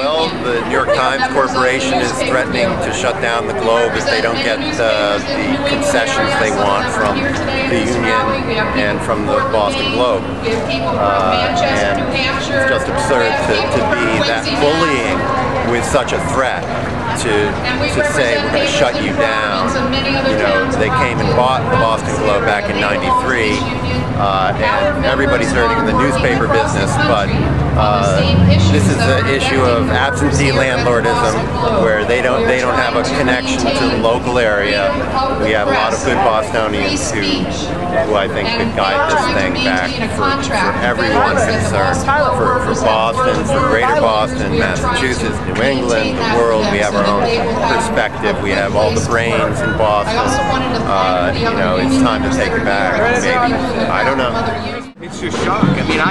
Well, the New York Times Corporation is threatening to shut down the Globe if they don't get the concessions they want from the union and from the Boston Globe. And it's just absurd to be that bullying with such a threat. To say we're going to shut you down. You know, they came and bought the Boston Globe back in '93, and everybody's hurting in the newspaper business, but this is the issue of absentee landlordism, where they don't have a connection to the local area. We have a lot of good Bostonians who I think could guide this thing back for everyone concerned, for Boston, for Greater Boston, Massachusetts, New England, the world. We have our own perspective. We have all the brains in Boston. You know, it's time to take it back. Maybe. I don't know. It's just shock. I mean,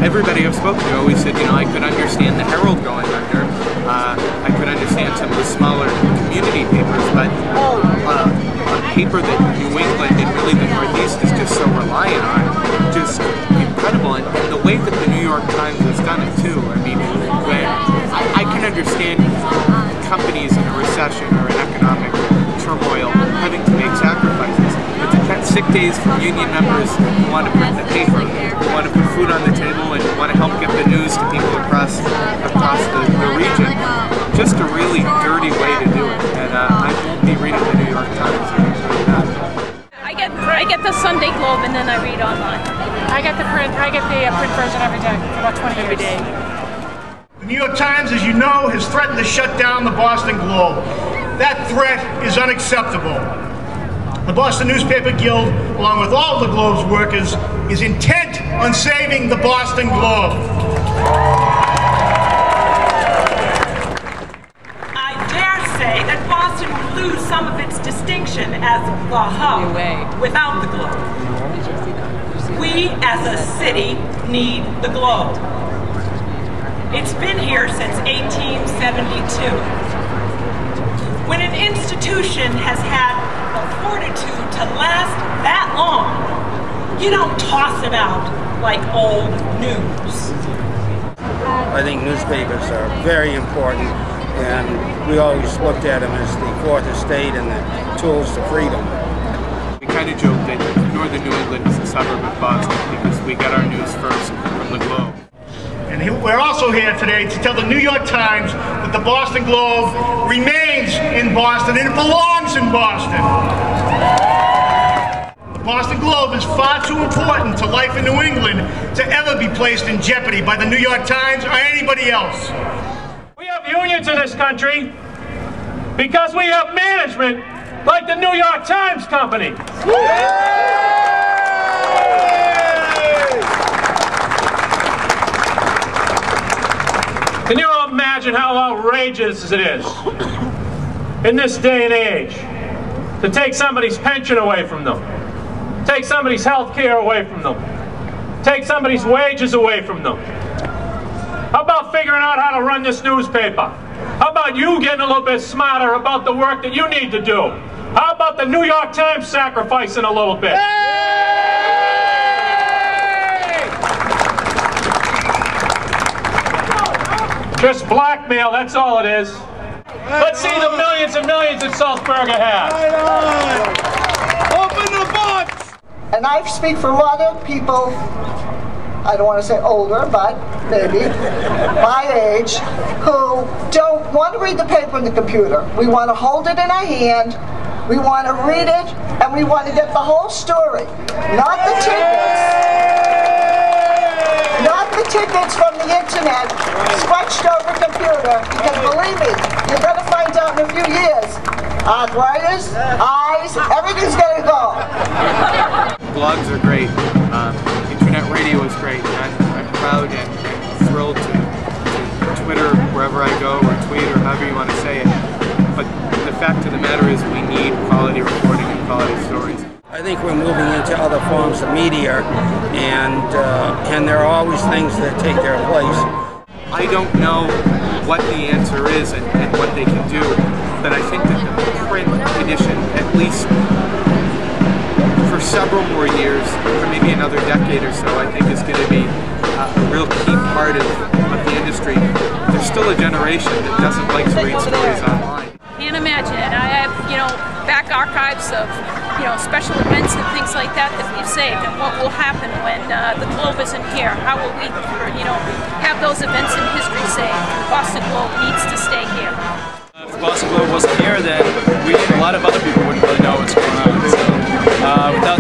everybody I've spoken to always said, you know, I could understand the Herald going under. I could understand some of the smaller community papers, but a paper that New England and really the Northeast is just so reliant on, just incredible. And the way that the New York Times has done it too. I mean, when I can understand companies in a recession or an economic turmoil having to make sacrifices. But to cut sick days from union members who want to print the paper, who want to put food on the table and want to help get the news to people across the region, just a really dirty way to do it. And I won't be reading the New York Times. I get the Sunday Globe and then I read online. I get the print version every day, about 20 years. Every day. The New York Times, as you know, has threatened to shut down the Boston Globe. That threat is unacceptable. The Boston Newspaper Guild, along with all of the Globe's workers, is intent on saving the Boston Globe. I dare say that Boston would lose some of its distinction as the hub without the Globe. We, as a city, need the Globe. It's been here since 1872. When an institution has had the fortitude to last that long, you don't toss it out like old news. I think newspapers are very important, and we always looked at them as the fourth estate and the tools to freedom. We kind of joke that northern New England is a suburb of Boston because we get our news first from the Globe. And we're also here today to tell the New York Times that the Boston Globe remains in Boston and it belongs in Boston. The Boston Globe is far too important to life in New England to ever be placed in jeopardy by the New York Times or anybody else. We have unions in this country because we have management like the New York Times Company. Can you imagine how outrageous it is in this day and age to take somebody's pension away from them, take somebody's health care away from them, take somebody's wages away from them? How about figuring out how to run this newspaper? How about you getting a little bit smarter about the work that you need to do? How about the New York Times sacrificing a little bit? Just blackmail, that's all it is. Let's see the millions and millions that Salzburger has. Open the box! And I speak for a lot of people, I don't want to say older, but maybe, my age, who don't want to read the paper on the computer. We want to hold it in our hand, we want to read it, and we want to get the whole story, not the tidbits. Not the tidbits from the internet, scratched over a computer, because believe me, you're going to find out in a few years, arthritis, eyes, everything's going to go. Blogs are great. Internet radio is great. I'm proud and thrilled to Twitter wherever I go, or tweet, or however you want to say it. But the fact of the matter is we need quality reporting and quality stories. I think we're moving into other forms of media, and there are always things that take their place. I don't know what the answer is and what they can do, but I think that the print edition, at least for several more years, for maybe another decade or so, I think is going to be a real key part of the industry. There's still a generation that doesn't like to read stories online. Can't imagine it. I have, back archives of, special events and things like that we've saved, and what will happen when the Globe isn't here. How will we, have those events in history saved? Boston Globe needs to stay here. If the Boston Globe wasn't here, then a lot of other people wouldn't really know what's going on. So, without